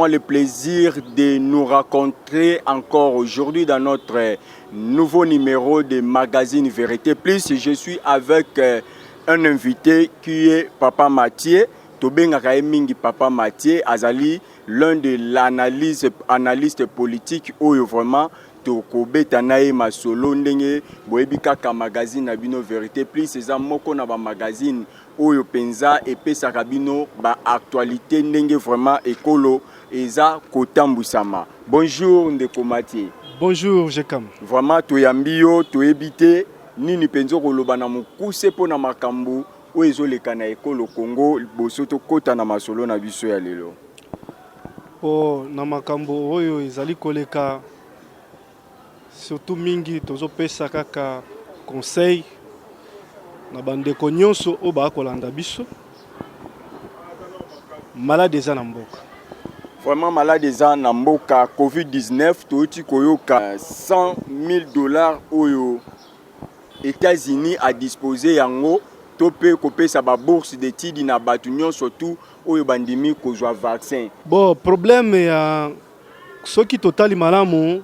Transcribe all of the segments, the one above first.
Le plaisir de nous rencontrer encore aujourd'hui dans notre nouveau numéro de magazine Vérité Plus. Je suis avec un invité qui est Papa Mathieu. Tobenga mingi Papa Mathieu Azali, l'un de l'analyste politique où vraiment tokobeta nae masolo ndenge boyebi kaka magazine na bino Vérité Plus eza moko na ba magazine oyo penza epesaka bino ba actualité ndenge vraiment ekolo eza kotambusama. Bonjour Ndeko Mathieu. Bonjour Jekam. Vraiment toyambio toyebite nini penzo koloba na mukuse pona makambo oyo ezoleka na ekolo Congo bosoto kota na masolo na biso ya lelo. Po na makambo oyo ezali koleka surtout mingi tozo pesa kaka conseil na bandeko nyonso o ba kolanda biso malade eza na mboka. Vraiment malade eza na mboka COVID-19 tooti koyoka $100,000 oyo États-Unis a disposé yango topé kopesa ba bourse d'études na batu nyonso tout oyo bandimi kozwa vaccin. Bon problème ya soki totali malamu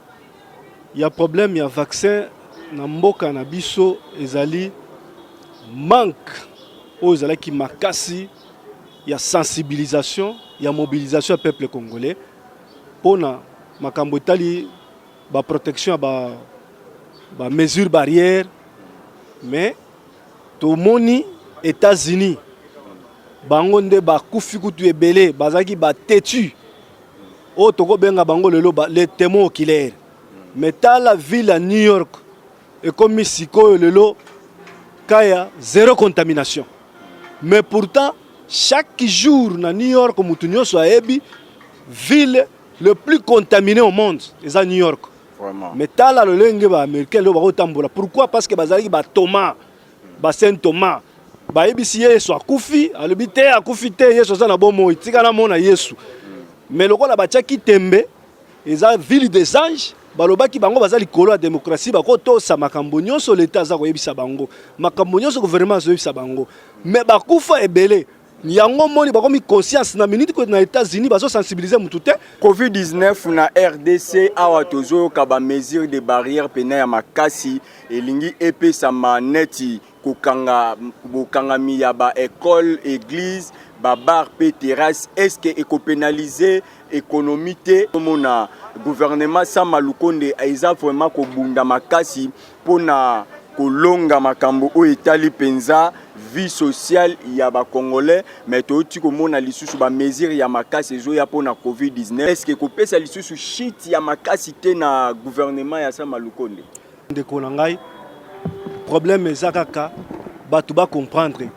ya problème ya vaccin na mboka na biso ezali manque oyo ezalaki makasi ya sensibilisation ya mobilisation du peuple congolais pour na makambo etali ba protection ba mesures barrières mais to moni États-Unis bango nde ba kufi kutu ebele bazaki ba têtu o toko benga bango lelo les témoins oculaires mais dans la ville à New York et comme sikoyo lelo kaya zéro contamination mais pourtant chaque jour na New York mutu nyonso ayebi ville le plus contaminé au monde est à New York. Vraiment. Mais tala le lenge ba américain lo ba kotambola. Pourquoi? Parce que bazali ba Thomas, ba Saint Thomas. Ba yebisi Yesu akufi, alobi te akufi te Yesu za na bomo itika na mona Yesu. Mais lokola ba tchaki tembe eza ville des anges. Balobaki bango bazali kolo ya démocratie bako to sa makambo nyonso l'état za ko yebisa bango. Makambo nyonso gouvernement zo yebisa bango. Mais bakufa ebele yango moni bakomi conscience na minute ko na États-Unis bazo sensibiliser mutu te. COVID-19 na RDC awa tozo ka ba mesure de barrière pena ya makasi elingi epesa maneti kokanga bokangami ya ba école église ba bar pe terrasse est-ce que eko pénaliser économie te mona gouvernement Sama Lukonde aiza vraiment ko bunda makasi pona kolonga makambo o etali penza vie sociale ya ba congolais mais toti ko mona lisusu ba mesure ya makasi zo ya pona COVID-19 est-ce que ko pesa lisusu shit ya makasi te na gouvernement ya Sama Lukonde ndeko na ngai problème ezakaka batu ba comprendre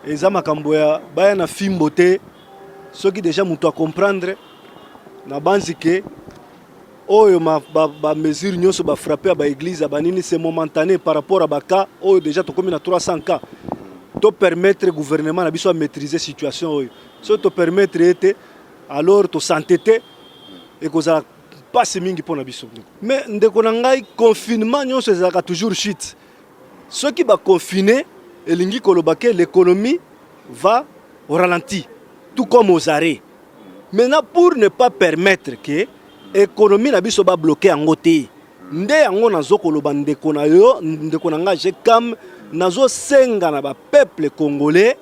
eza makambo ya baya na fimbo te soki déjà mutu a comprendre na banzike oyo ba mesure nyonso ba frapper ba église ba nini c'est momentané par rapport à baka oyo déjà to komi na 300 cas to permettre gouvernement na biso à maîtriser situation oyo so to permettre ete alors to santé te et koza passe mingi pona biso mais ndeko na ngai confinement nyonso ezaka toujours shit ceux qui ba confiner elingi kolobake l'économie va au ralenti tout comme aux arrêts. Maintenant pour ne pas permettre que l'économie na biso ba bloquer en côté nde yango nazo koloba ndeko na yo ndeko na nga je kam nazo senga na ba peuple congolais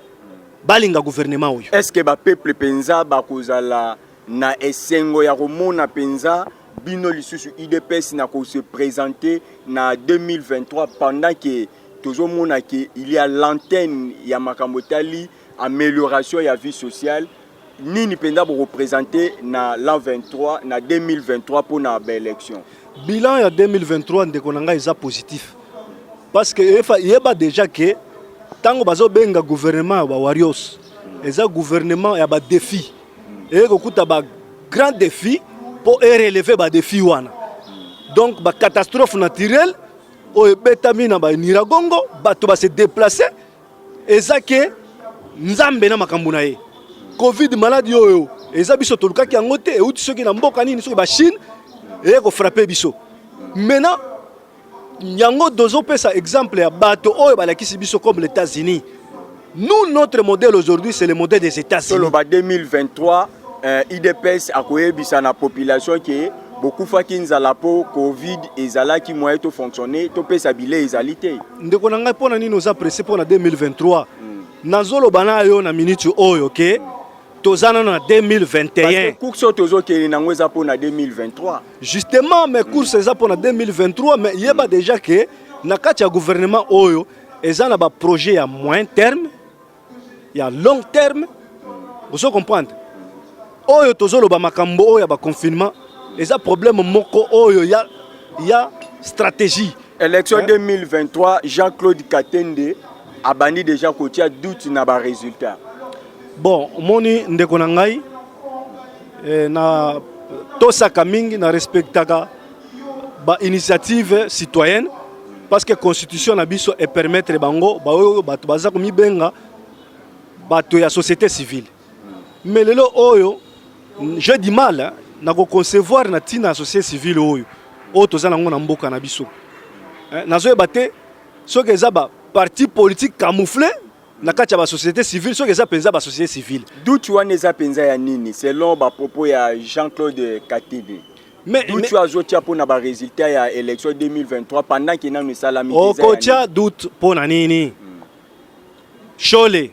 balinga gouvernement oyo. Est-ce que ba peuple penza ba kozala na esengo ya komona penza bino lisusu IDPS na ko se présenter na 2023 pendant que toujours mona que il y a l'antenne ya makambo tali amélioration ya vie sociale nini penda pour représenter na l'an 23 na 2023 pour na élection. Bilan ya 2023 ndeko nanga eza positif parce que yeba déjà que tango bazo benga gouvernement ba Warriors eza gouvernement ya ba défi et kokuta ba grand défi pour relever ba défi wana donc ba catastrophe naturelle oyo betami na ba Niragongo bato ba se déplacer ezake nzambe na makambo na ye covid maladie oyo eza biso tolukaki yango te euti soki na mboka nini soki ba Chine eye ko frapper biso maintenant yango dozo pesa exemple ya bato oyo balakisi biso comme les États-Unis. Nous notre modèle aujourd'hui c'est le modèle des États-Unis. Solo ba 2023 IDPS akoyebisa na population qui beaucoup fois kinzala po covid ezala ki moyen to fonctionner to pesa bile ezalité. Ndeko na ngai pona nini oza pressé pona 2023 nazolo bana yo na minute oyo ke tozana na 2021 parce que course tozo ke na ngweza pona 2023 justement mes courses eza pona 2023 mais yeba déjà que na kati ya gouvernement oyo ezana ba projet ya moyen terme ya long terme vous comprendre oyo tozolo ba makambo oyo ba confinement eza problème moko oyo ya stratégie. Élection 2023 Jean-Claude Katende a banni déjà kotia doute na ba résultat. Bon moni ndeko na ngai na tosaka mingi na respectaka ba initiative citoyenne parce que constitution na biso et permettre bango ba oyo bato baza ko mibenga bato ya société civile. Mais lelo oyo j'ai du mal na ko concevoir na tina société civile oyo tozana ngo na mboka na biso. Nazo ebate soki eza ba parti politique camouflé na kati ya ba société civile soki eza penza ba société civile. D'où tu wana eza penza ya nini selon ba propos ya Jean-Claude Katende. Mais tu as zotia pour na ba résultat ya élection 2023 pendant que na nous salami. Kotia doute pona nini. Chole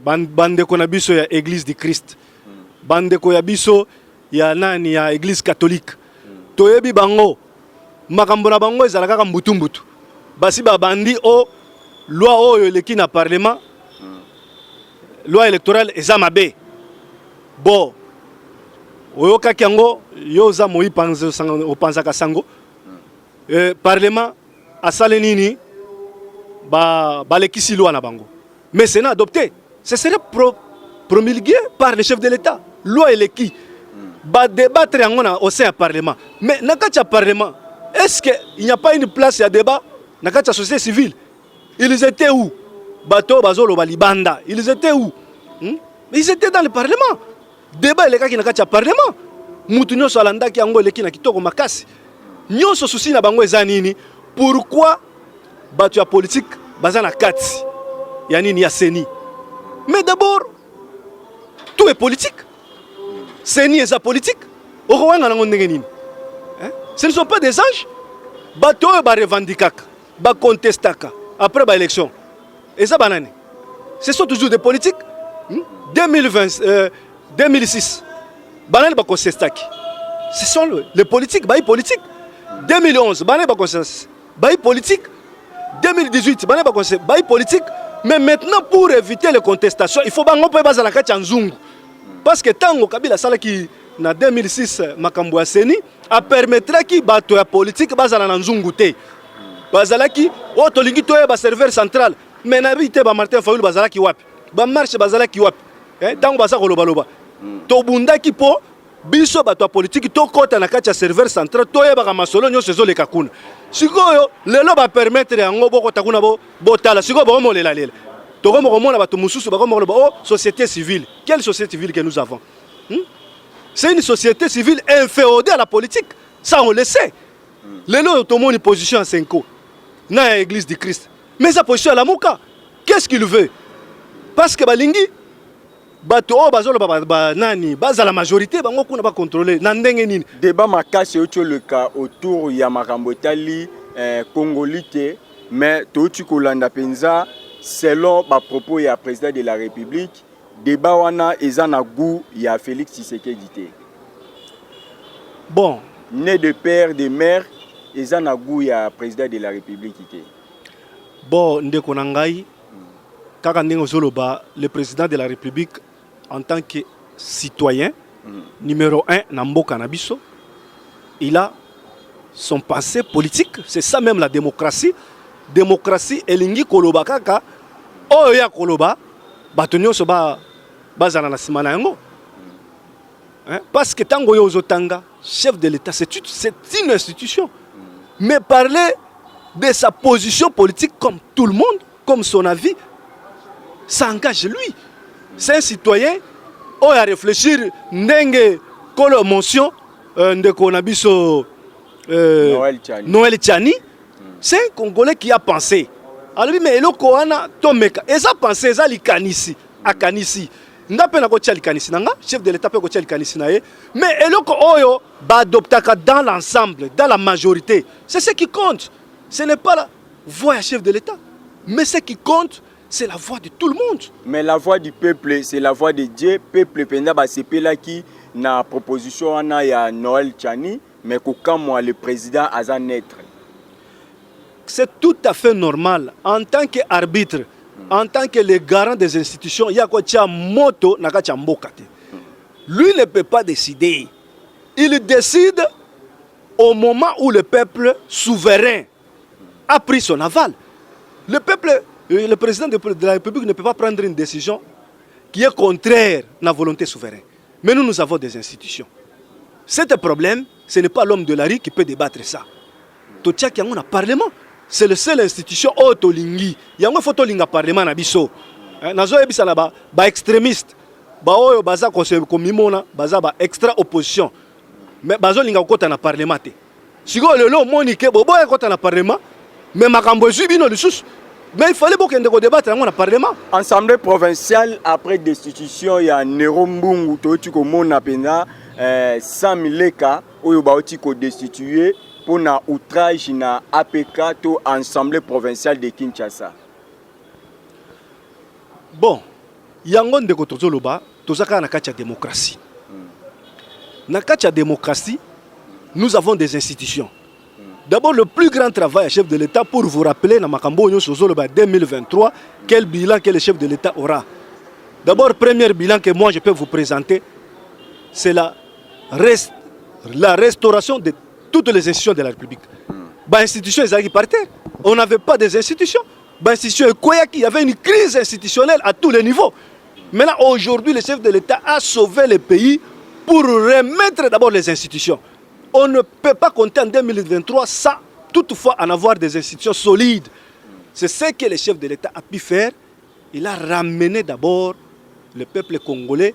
bande ko na biso ya église du Christ. Bande ko ya biso ya nani ya église catholique. Toyebi bango makambo na bango ezala kaka mbutu basi ba bandi loi oyo leki na parlement loi électorale eza mabe bon oyo kaki yango yo za moi panza kasango parlement asale nini ba lekisi loi na bango mais c'est na adopté ce serait promulgué par le chef de l'État loi eleki ba débattre yango na au sein du parlement mais na kati ya parlement est-ce qu'il n'y a pas une place à débat dans la société civile? Ils étaient où? Bato Bazolo Balibanda. Ils étaient où? Ils étaient dans le parlement. Débat les gars qui n'ont parlement. Moutunyo Salanda qui ango leki na kitoko makasi. Nyo so souci na bango ezanini. Pourquoi bato ya politique bazana kati? Yanini ya seni. Mais d'abord tout est politique. Seni est politique. Orowanga nango ndenge nini? Ce ne sont pas des anges. Bato ba revendikaka, ba contestaka après ba élection. Et ça banane. Ce sont toujours des politiques. 2006. Banane ba contestaki. Ce sont les politiques, ba politique. 2011, banane ba contestaki. Ba politique. 2018, banane ba contestaki. Ba politique. Mais maintenant pour éviter les contestations, il faut bango pe bazala kati nzungu. Parce que tango Kabila salaki na 2006 makambo ya seni a permettra ki bato ya politique bazala na nzungu te bazala ki tolingi to ba serveur central mais na bité ba Martin Fayulu bazala ki wapi ba marche bazala ki wapi tango baza ko loba to bundaki po biso bato ya politique to kota na kati ya serveur central to yeba ka masolo nyo sezo le kakuna sikoyo lelo ba permettre yango boko takuna botala sikoyo ba mo lela to ko mo na bato mususu ba ko mo société civile. Quelle société civile que nous avons? C'est une société civile inféodée à la politique. Ça, on le sait. Les gens ont une position à 5 ans. Dans l'église du Christ. Mais sa position à la Mouka. Qu'est-ce qu'il veut? Parce que Balingi, la majorité, on n'a pas contrôlé. Débat Makasi est le cas autour de Yamakambotali, Congolité, mais Totu Kolanda Penza, selon le propos du président de la République, débat wana ezana goût ya Félix Tshisekedi. Bon, né de père de mère ezana goût ya président de la République. Bon, ndeko nangai kaka ndenge zoloba le président de la République en tant que citoyen numéro 1 na mboka na biso, il a son passé politique, c'est ça même la démocratie. Démocratie elingi koloba kaka oyo ya koloba bato nyonso bazala na sima na yango. Parce que tango yo ozotanga chef de l'État, c'est une institution. Mais parler de sa position politique comme tout le monde, comme son avis, ça engage lui. C'est un citoyen qui a réfléchir ndenge kolo motion de Konabiso Noël Tchani. C'est un Congolais qui a pensé. Alors mais eloko wana tomeka. Et ça pensé ça likanisi akanisi. Ndape na kotia likanisi nanga, chef de l'État peut kotia likanisi nae. Mais eloko oyo ba adoptaka dans l'ensemble, dans la majorité. C'est ce qui compte. Ce n'est pas la voix du chef de l'État, mais ce qui compte, c'est la voix de tout le monde. Mais la voix du peuple, c'est la voix de Dieu. Peuple penda ba sepela qui na proposition ana ya Noël Tchani, mais quand moi le président a naître. C'est tout à fait normal en tant qu'arbitre, en tant que le garant des institutions, il y a quoi moto nakacha mbokate. Lui ne peut pas décider. Il décide au moment où le peuple souverain a pris son aval. Le peuple, le président de la République ne peut pas prendre une décision qui est contraire à la volonté souveraine. Mais nous avons des institutions. C'est un problème, ce n'est pas l'homme de la rue qui peut débattre ça. Totia qui a un parlement, c'est la seule institution autolingi. Il y a un photo linga parlement na biso. Nazo ebisa na ba extrémiste. Ba oyo baza komimona, baza ba extra opposition. Mais bazo linga kota na parlement te. Siko lelo monike bobo kota na parlement. Mais makambo bino lisusu. Mais il fallait beaucoup de débattre dans le Parlement. Assemblée provinciale, après destitution, il y a Nero Mbungu, tu komona pena 100 000 cas où il y a destitué pour un outrage na APK to Assemblée provinciale de Kinshasa. Bon, yango ndeko tozoloba, tozaka na kati ya démocratie. Na kati ya démocratie, nous avons des institutions. D'abord, le plus grand travail à chef de l'État, pour vous rappeler, dans Makambo 2023, quel bilan que le chef de l'État aura. D'abord, premier bilan que moi je peux vous présenter, c'est la restauration de toutes les institutions de la République. Les institutions, elles par terre. On n'avait pas des institutions. Les institutions, il y avait une crise institutionnelle à tous les niveaux. Maintenant, aujourd'hui, le chef de l'État a sauvé le pays pour remettre d'abord les institutions. On ne peut pas compter en 2023 sans toutefois en avoir des institutions solides. C'est ce que le chef de l'État a pu faire. Il a ramené d'abord le peuple congolais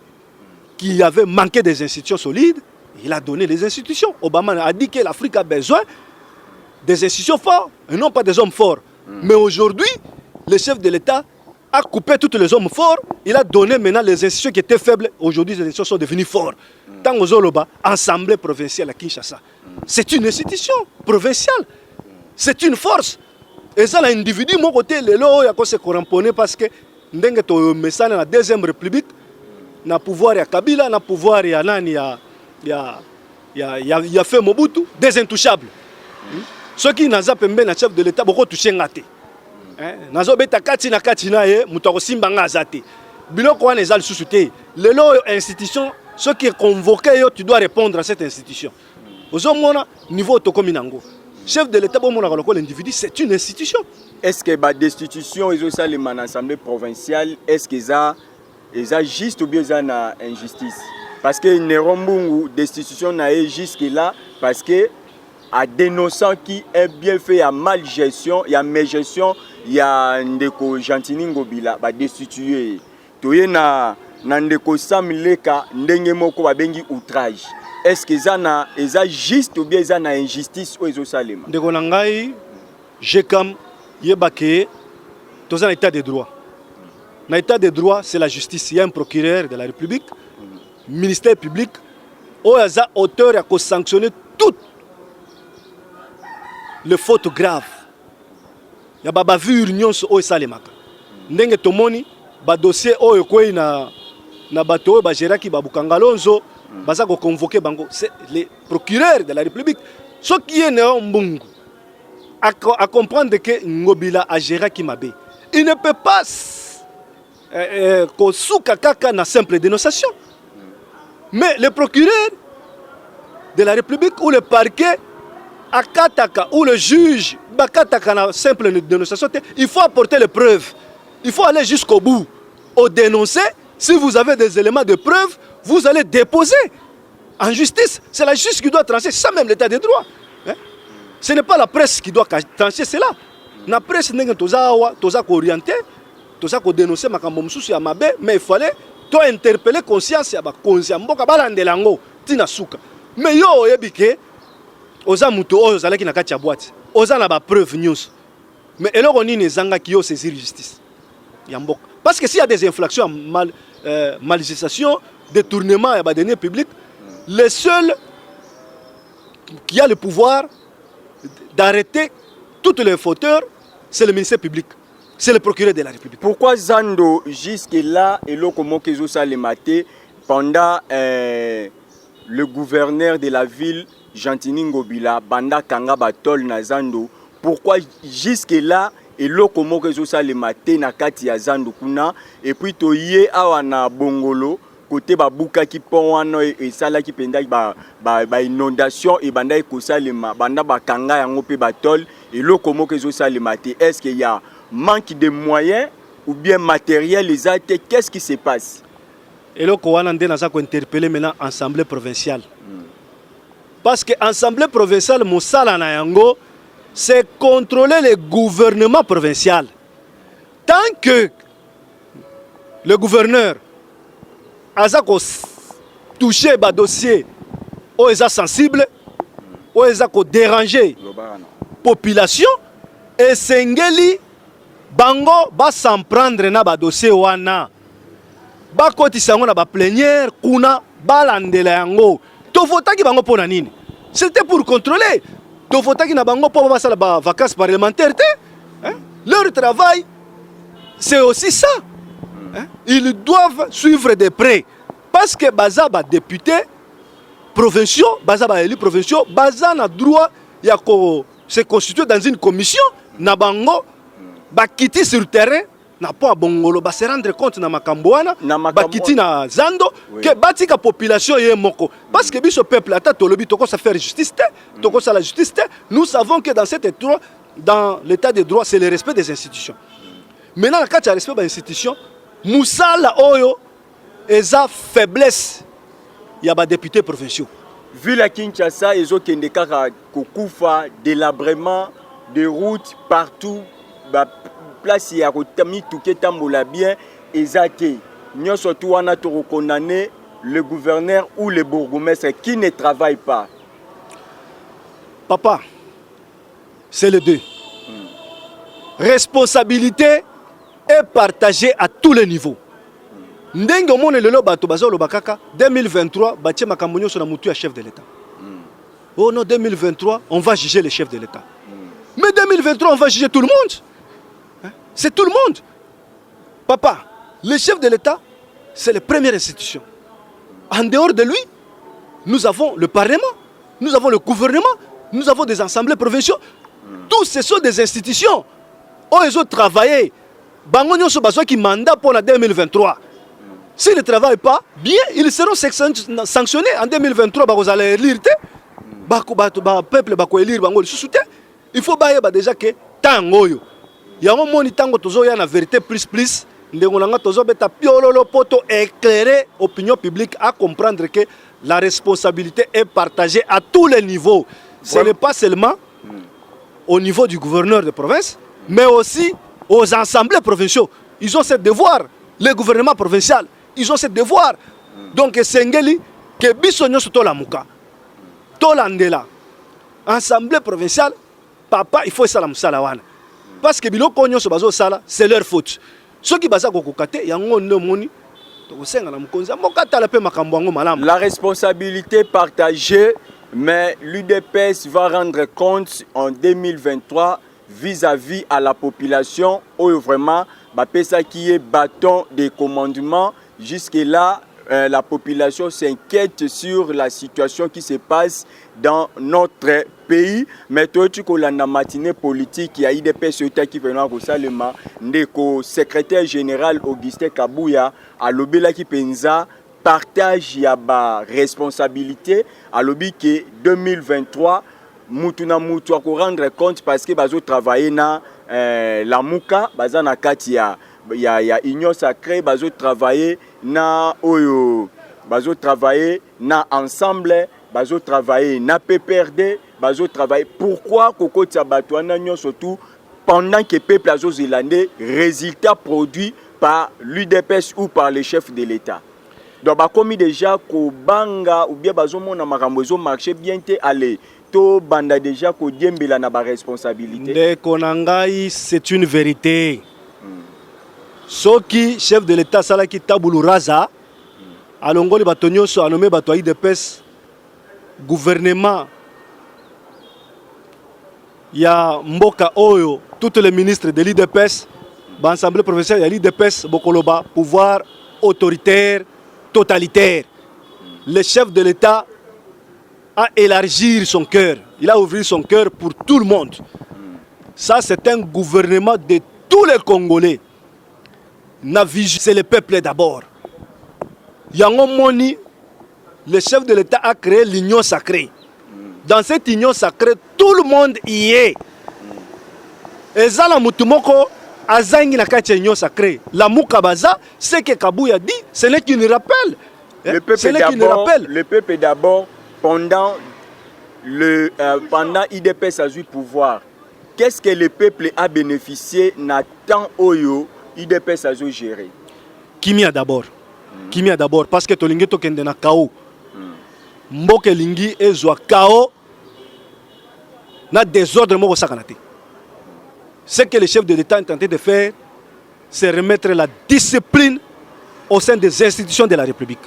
qui avait manqué des institutions solides. Il a donné les institutions. Obama a dit que l'Afrique a besoin des institutions fortes et non pas des hommes forts. Mais aujourd'hui, le chef de l'État a coupé tous les hommes forts. Il a donné maintenant les institutions qui étaient faibles. Aujourd'hui, les institutions sont devenues fortes. Tant aux Oloba, Assemblée provinciale à Kinshasa. C'est une institution provinciale. C'est une force. Et ça, l'individu, mon côté, le lot, il y a se corromponner parce que dans la deuxième république, na pouvoir ya Kabila, na pouvoir ya nani ya fait Mobutu, des intouchables. Ceux qui n'ont pas na chef de l'État, beaucoup touché ngate. Nazo beta kati na kati na ye, mutako simba ngazate. Biloko wana ezali susu te. Lelo institution, ceux qui est convoqué, tu dois répondre à cette institution. Ozomona niveau tokominango. Chef de l'État, l'individu, c'est une institution. Est-ce que la destitution est aussi l'Assemblée provinciale? Est-ce que ça est juste ou bien ça une injustice? Parce que Nero Mbungu, destitution n'est jusque là parce que à dénonçant qui est bien fait, il y a mal gestion, il y a mégestion, il y a ndeko Gentini Ngobila, ba destitué. Toye na ndeko Samileka ndenge moko babengi outrage. Est-ce que ça est juste ou bien ça une injustice ou eso salema? Ndeko nangai jekam yebake toza na état de droit. Na état de droit, c'est la justice. Il y a un procureur de la République, ministère public, où il y a auteur à sanctionner toutes les fautes graves. Il y a baba vu union au salemaka. Ndenge tomoni ba dossier o ekoyi na bato ba geraki ba bukangalonzo baza ko convoquer bango, c'est les procureurs de la République. Ce qui est Nero Mbungu à comprendre que Ngobila a geraki mabe. Il ne peut pas kosuka kaka na simple dénonciation. Mais le procureur de la République ou le parquet akataka ou le juge bakataka na simple dénonciation, il faut apporter les preuves. Il faut aller jusqu'au bout. Au dénoncer, si vous avez des éléments de preuve, vous allez déposer. En justice, c'est la justice qui doit trancher, c'est ça même l'état des droits. Hein? Ce n'est pas la presse qui doit trancher cela. La presse n'est pas orientée, dénoncer makambo mususu ya mabe, mais il fallait toi interpeller conscience ya ba conscience mboka balandela ngo tina suka. Mais yo oyebike oza muto oyo zalaki na kati ya boîte. Oza na ba preuve news. Mais eloko nini ezanga ki yo saisir justice. Ya mboka. Parce que s'il y a des infractions, malversation, détournement et deniers publics, le seul qui a le pouvoir d'arrêter tous les fauteurs, c'est le ministère public. C'est le procureur de la République. Pourquoi Zando, jusque-là, et là, comment qu'ils ont le maté, pendant le gouverneur de la ville, Jantini Ngobila, Banda Kanga Batol na Zando, pourquoi jusque-là, et là, comment qu'ils ont le maté, na kati ya Zando kuna, et puis toye awana Bongolo, côté babuka qui pon et sala qui penda ba inondation et banda ekosa le banda bakanga yango pe batol et là comment qu'ils ont ça le maté. Est-ce qu'il y a manque de moyens ou bien matériel les actes, qu'est-ce qui se passe? Et là qu'on a interpellé maintenant l'Assemblée provinciale. Parce que l'Assemblée provinciale, Moussala Nayango, c'est contrôler le gouvernement provincial. Tant que le gouverneur a touché le dossier, ou est sensible, ou est dérangé la population, et Sengeli, bango ba s'en prendre na ba dossier wana ba koti sango na ba plénière kuna balandela yango to votaki bango pona nini. C'était pour contrôler to votaki na bango po ba sala ba vacances parlementaires hein? Leur travail c'est aussi ça hein? Ils doivent suivre de près parce que baza ba député provinciaux baza ba élu provinciaux baza na droit ya ko se constituer dans une commission na bango ba kiti sur terrain na po bongolo ba se rendre compte na makamboana ba kiti na Zando que batika population ye moko parce que biso peuple ata tolobi toko sa faire justice toko sa la justice nous savons que dans cet état dans l'état de droit c'est le respect des institutions. Maintenant la carte respect des institutions musala oyo eza faiblesse ya ba députés provinciaux. Vu la Kinshasa ezo kende kaka kokufa délabrement de routes partout. Place ya kotami touké tambola bien ezate nyo surtout wana to condamner le gouverneur ou le bourgmestre qui ne travaille pas. Papa, c'est les deux. Responsabilité est partagée à tous les niveaux. Ndenge mone lelo bato bazolo bakaka 2023 batie makambo nyo na mutu ya chef de l'État. Oh non 2023 on va juger le chef de l'État. Mais 2023 on va juger tout le monde. C'est tout le monde. Papa, le chef de l'État, c'est la première institution. En dehors de lui, nous avons le Parlement, nous avons le gouvernement, nous avons des assemblées provinciales. Tous ce sont des institutions. Ils ont travaillé. Bango nyoso bazwa ki mandat pour la 2023. S'ils ne travaillent pas, bien, ils seront sanctionnés en 2023. Vous allez élire. Peuple va élire. Il faut déjà que tango yo. Yango moni tango tozo ya na vérité plus ndengo nanga tozo beta piololo poto éclairer opinion publique à comprendre que la responsabilité est partagée à tous les niveaux. Ce n'est pas seulement au niveau du gouverneur de province, mais aussi aux assemblées provinciales. Ils ont ce devoir, le gouvernement provincial, ils ont ce devoir. Donc Sengeli que biso nyoso to la muka. To landela. Assemblée provinciale, papa, il faut ça la musala wana. Parce que biloko nyonso bazo sala c'est leur faute. Ceux qui baza kokokate yango ndo moni to kosenga na mukonza mokata la pe makambo ngo malamu. La responsabilité partagée, mais l'UDPS va rendre compte en 2023 vis-à-vis à la population où vraiment ba pesa qui est bâton de commandement jusque là. La population s'inquiète sur la situation qui se passe dans notre pays. Mais toi, tu as la matinée politique, il y a IDPS qui fait le secrétaire général Augustin Kabouya à l'obéla qui pensa partage ya ba responsabilité à l'obé que 2023 mutuna mutu ko rendre compte parce que bazo travailler na la muka bazana kati ya union sacrée bazo travailler na oyo bazo travailler na ensemble, bazo travailler na PPRD, bazo travailler. Pourquoi Koko Tiabatouana nyon surtout pendant que le peuple azo-zélandais résultat produit par l'UDPS ou par les chefs de l'État. Donc comme déjà ko banga ou bien bazo mona makambo marché bien te aller to banda déjà ko diembela na ba responsabilité. De konangai c'est une vérité. Soki chef de l'État salaki tabulu raza alongoli batonyo so anome bato IDPS gouvernement ya mboka oyo tous les ministres de l'IDPS l'Assemblée professionnelle de l'IDPS bokoloba pouvoir autoritaire totalitaire. Le chef de l'État a élargi son cœur, il a ouvert son cœur pour tout le monde. Ça c'est un gouvernement de tous les Congolais. C'est le peuple d'abord. Yango Moni, le chef de l'État a créé l'union sacrée. Dans cette union sacrée, tout le monde y est. Et ça, la mutumoko, azangi na kati union sacrée. La mukabaza, ce que Kabouya dit, ce n'est qu'une rappel. Le peuple d'abord, pendant IDPS a eu pouvoir, qu'est-ce que le peuple a bénéficié na temps oyo IDPS a géré? Kimia d'abord. Kimia d'abord, parce que tolingi tokende na kao. Mboke lingi ezwa kao na désordre moko sakanate. Ce que le chef de l'État est tenté de faire, c'est remettre la discipline au sein des institutions de la République.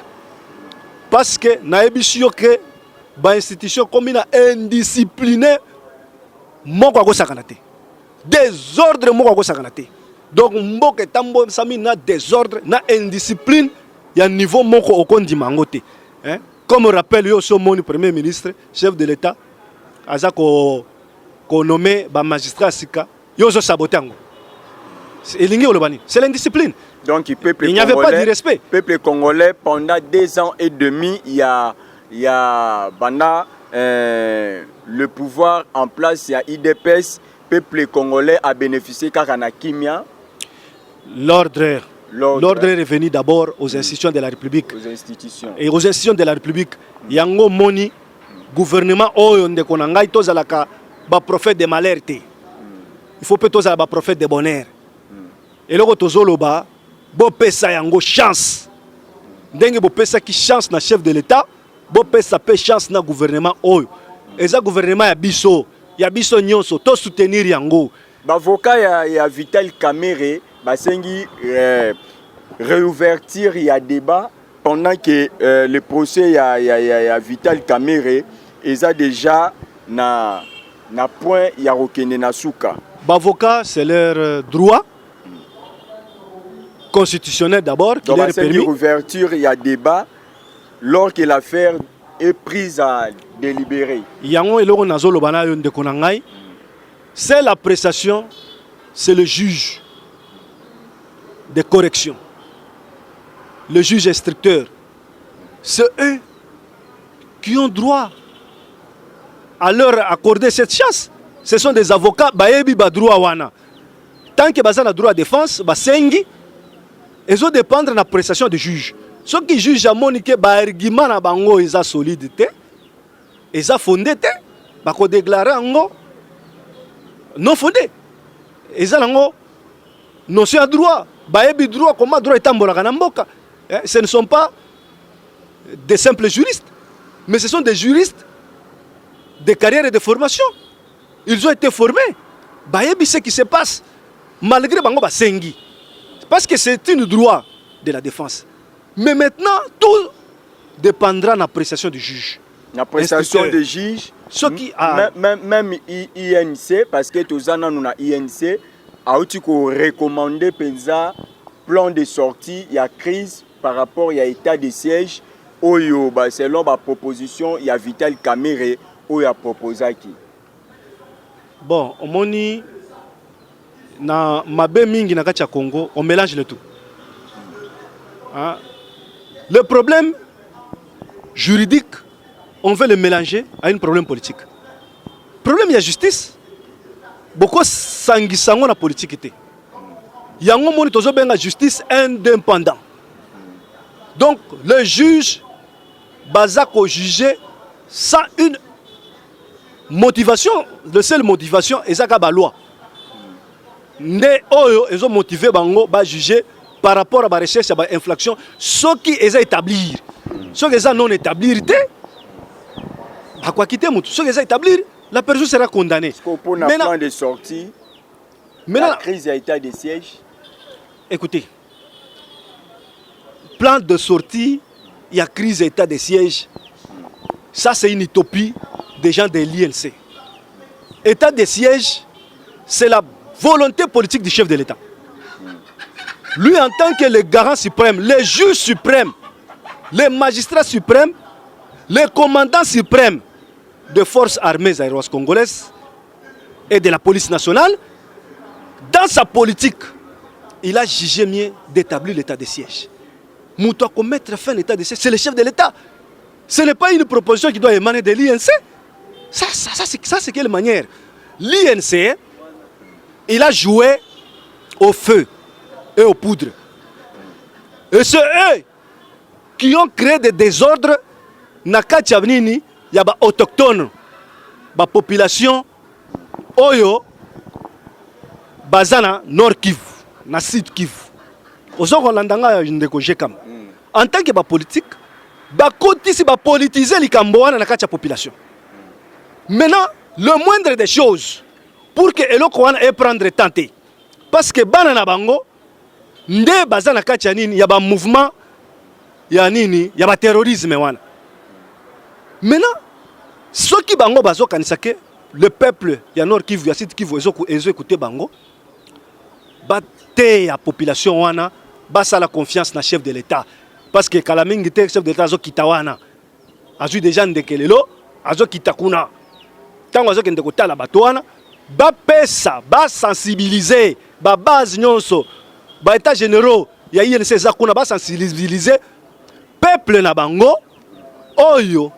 Parce que naebisio que ba institution comme ina indiscipliné moko ko sakanate. Désordre moko ko sakanate. Donc mboke tambo sami na désordre na indiscipline ya niveau moko okondi mangote. Hein? Comme rappelle Yosso Moni, Premier ministre, chef de l'État, aza ko nommé ba magistrat sika, Yosso sabotango. C'est l'indiscipline. Donc il n'y avait pas de respect. Peuple congolais, pendant 2 ans et demi, il y a le pouvoir en place, il y a IDPS, peuple congolais a bénéficié de Kimia. L'ordre est revenu d'abord aux institutions de la République. Aux institutions. Et aux institutions de la République, yango moni gouvernement oyo ndeko na ngai tozalaka ba prophète de malheur te. Il faut peut tozala ba prophète de bonheur. Et loko tozoloba bo pesa yango chance. Ndenge bo pesa ki chance na chef de l'État, bo pesa pe chance na gouvernement oyo. Eza gouvernement ya biso nyonso to soutenir yango. Bavoka ya Vital Kamerhe basengi réouverture ya débat pendant que le procès ya Vital Kamerhe eza déjà na point ya rokende na suka. Bavoka c'est leur droit constitutionnel d'abord qui leur permet réouverture ya débat lors que l'affaire est prise à délibérer. Yango eloko nazolo bana yo ndeko na ngai. C'est l'appréciation, c'est le juge de correction, le juge instructeur. C'est eux qui ont droit à leur accorder cette chance. Ce sont des avocats, baebi ba droit wana. Tant que baza na droit de défense, ba sengi, ils ont dépendre de l'appréciation du juge. Ceux qui jugent à monique ba argument na bango eza solidité, eza fondé te, ba ko déclarer ngo non fondé. Et ça, notion à droit. Baebi droit, comment droit est en mboka. Ce ne sont pas des simples juristes, mais ce sont des juristes de carrière et de formation. Ils ont été formés. Baebi ce qui se passe, malgré Bango Basengi. Parce que c'est un droit de la défense. Mais maintenant, tout dépendra de l'appréciation du juge. L'appréciation des juges. Même INC, parce que tous les ans, nous avons INC, a recommandé un plan de sortie, il y a crise par rapport à l'état de siège, selon ma proposition, il y a Vital Kamerhe, où il y a proposé qui. Bon, au moni, na mabe mingi na kati ya Congo, on mélange le tout. Hein? Le problème juridique, on veut le mélanger à un problème politique. Le problème de la justice, beaucoup sangisango na politique était. Yango moni tozo benga justice indépendant. Donc le juge baza ko juger sans une motivation, le seule motivation ezaka ba loi. Nde oyo ezo motiver bango ba juger par rapport à la recherche à la infraction, ce qui est établir, ce qui est non établir, à quoi quitter ce qui est établir, la personne sera condamnée. Pour un plan de sortie, la crise à état de siège. Écoutez, plan de sortie, il y a crise à état de siège. Ça, c'est une utopie des gens de l'INC. État de siège, c'est la volonté politique du chef de l'État. Lui, en tant que le garant suprême, le juge suprême, le magistrat suprême, le commandant suprême des forces armées aéroises congolaises et de la police nationale, dans sa politique, il a jugé mieux d'établir l'état de siège. Moutoua qu'on mettre fin à l'état de siège, c'est le chef de l'État. Ce n'est pas une proposition qui doit émaner de l'INC. Ça c'est quelle manière? L'INC, il a joué au feu et aux poudres. Et c'est eux qui ont créé des désordres. Nakachavnini, il y a des autochtones, des populations, Oyo, Bazana, Nord Kivu, na Sud Kivu. En tant que politique, si politiser les Cambouans na la population. Maintenant, le moindre des choses, pour que Elokouana ait prendre tenté, parce que Banana Bango, Nde Bazana Kachanini, il y a un mouvement, il y a un terrorisme. Maintenant, ceux qui Bango Bazo Kanisake, le peuple, il y a Nord Kivu, il y a Sud Kivu, ils ont écouté Bango, batte la population, basa la confiance dans le chef de l'État. Parce que Kalamingi, le chef de l'État, a Kitawana, a des gens de Kelelo, a Kitakuna. Tant que vous avez la batouana, ba pesa, ba sensibiliser, ba base nyonso, ba état généraux, ya INC zakuna ba sensibiliser peuple na bango oyo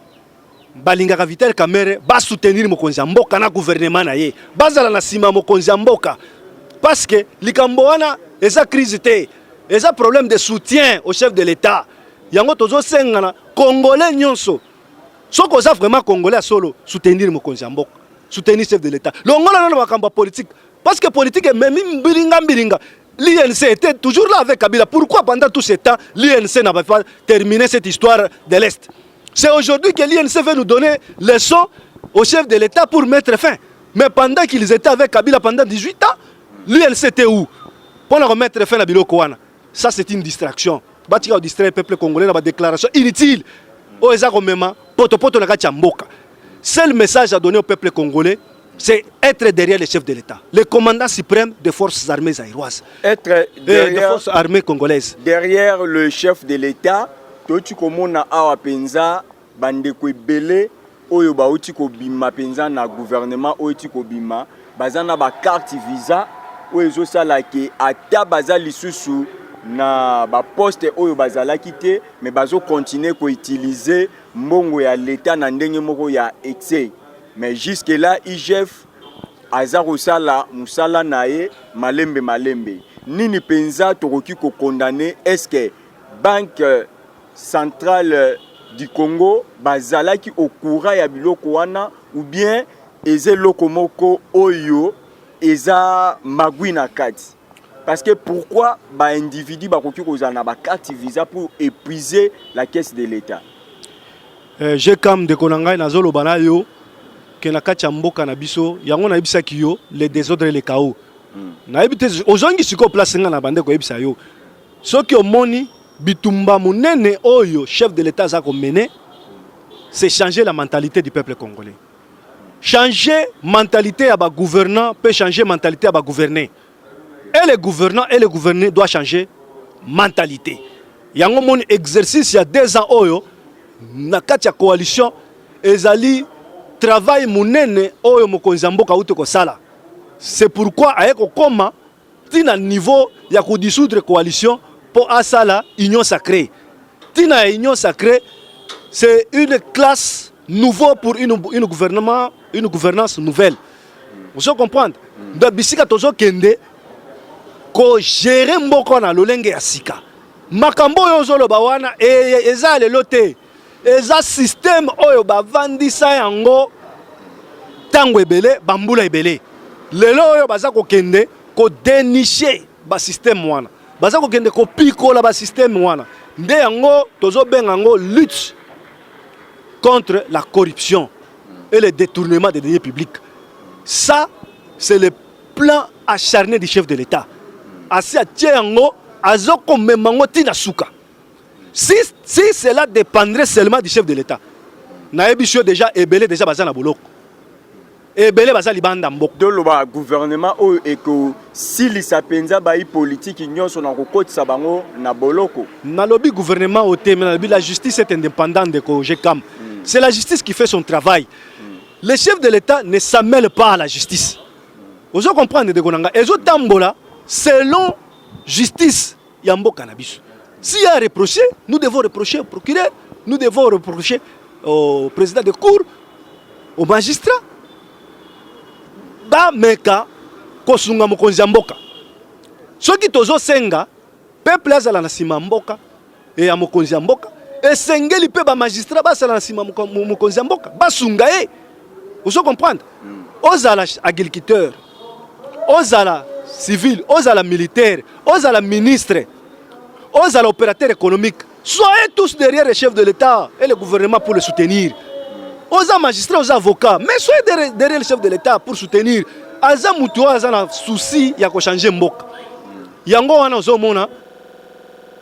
balingaka Vital Kamerhe ba soutenir mokonzi mboka na gouvernement na ye. Bazala na sima mokonzi mboka parce que likambo wana eza crise te, eza problème de soutien au chef de l'État. Yango tozo sengana congolais nyonso. Ce qu'on a vraiment congolais solo, soutenir Mokonzi Mboka, soutenir le chef de l'État. L'Angola n'a pas de politique. Parce que politique est même bilinga. L'INC était toujours là avec Kabila. Pourquoi pendant tout ce temps, l'INC n'a pas terminé cette histoire de l'Est? C'est aujourd'hui que l'INC veut nous donner leçon au chef de l'État pour mettre fin. Mais pendant qu'ils étaient avec Kabila pendant 18 ans, l'INC était où? Pour remettre fin à Biloko. Ça, c'est une distraction. Bâtir au distrait le peuple congolais dans la déclaration inutile. Seul message à donner au peuple congolais, c'est être derrière le chef de l'État, le commandant suprême des forces armées aéroises, être derrière, des forces armées congolaises. Derrière le chef de l'État, tu komona awa penza bande ko belé oyo ba uti ko bima penza na gouvernement oyo ti ko bima bazana ba carte visa oyo zo sala ke ata bazali susu na ba poste oyo bazala kité mais bazo continuer ko utiliser mbongo ya l'État na ndenge moko ya excès. Mais jusque là IGF azaro sala musala nae malembe nini penza tokoki ko condamner. Est-ce que banque centrale du Congo bazalaki au courant ya biloko wana ou bien eze lokomoko oyo eza magwina kati? Parce que pourquoi ba individu ba koki kozana ba carte visa pour épuiser la caisse de l'État? J'ai comme de konanga na zolo banayo que na kati ya mboka na biso yango na yebisa kiyo les désordres et les chaos. Na yebite ozongi siko place nga na bande ko yebisa yo. Soki omoni bitumba munene oyo chef de l'État za ko mener, c'est changer la mentalité du peuple congolais. Changer mentalité à ba gouvernant peut changer mentalité à ba gouverner. Et les gouvernants et les gouvernés doivent changer mentalité. Il y a un exercice il y a 2 ans oyo na kati ya coalition ezali travail munene oyo mokonzi mboka uti ko sala. C'est pourquoi ayeko koma tina niveau ya ko dissoudre coalition pour asala union sacrée. Tina union sacrée, c'est une classe nouveau pour une gouvernance nouvelle. Vous comprenez? Donc bisika tozo kende ko gérer mboko na lolenge ya sika. Makambo yo zolo bawana eza le loté. eza système oyo bavandisa yango tango ebele bambula ebele lelo oyo baza kokende ko dénicher ba système wana baza kokende ko pikola ba système wana nde yango tozobenga yango lutte contre la corruption et le détournement des deniers publics. Ça, c'est le plan acharné du chef de l'État. Asi atiengo azoko memango tina suka. Si cela dépendrait seulement du chef de l'État, naebisho déjà ebele déjà bazana boloko. Ebele bazali banda mboko. De le gouvernement oyo eko si lisapenza ba politique nyonso na kokotisa bango na boloko. Na lobby gouvernement oté mais na lobby la justice est indépendante de Kojekam. C'est la justice qui fait son travail. Le chef de l'État ne s'amène pas à la justice. Vous comprenez de Gonanga. Et tambola selon justice yambo cannabis. S'il y a reproché, nous devons reprocher au procureur, nous devons reprocher au président de cour, au magistrat. Ba meka kosunga mokonzi mboka. Soki tozo senga peuple azala na sima mboka et ya mokonzi mboka. Et sengeli pe ba magistrat ba sala na sima mokonzi mboka. Ba sunga e. Vous comprenez? Ozala agriculteur, ozala civil, ozala militaire, ozala ministre, ozala opérateur économique. Soyez tous derrière le chef de l'État et le gouvernement pour le soutenir. Oza magistrat, oza avocat, mais soyez derrière le chef de l'État pour soutenir. Aza mutua aza na souci ya ko changer mboka. Yango wana ozomona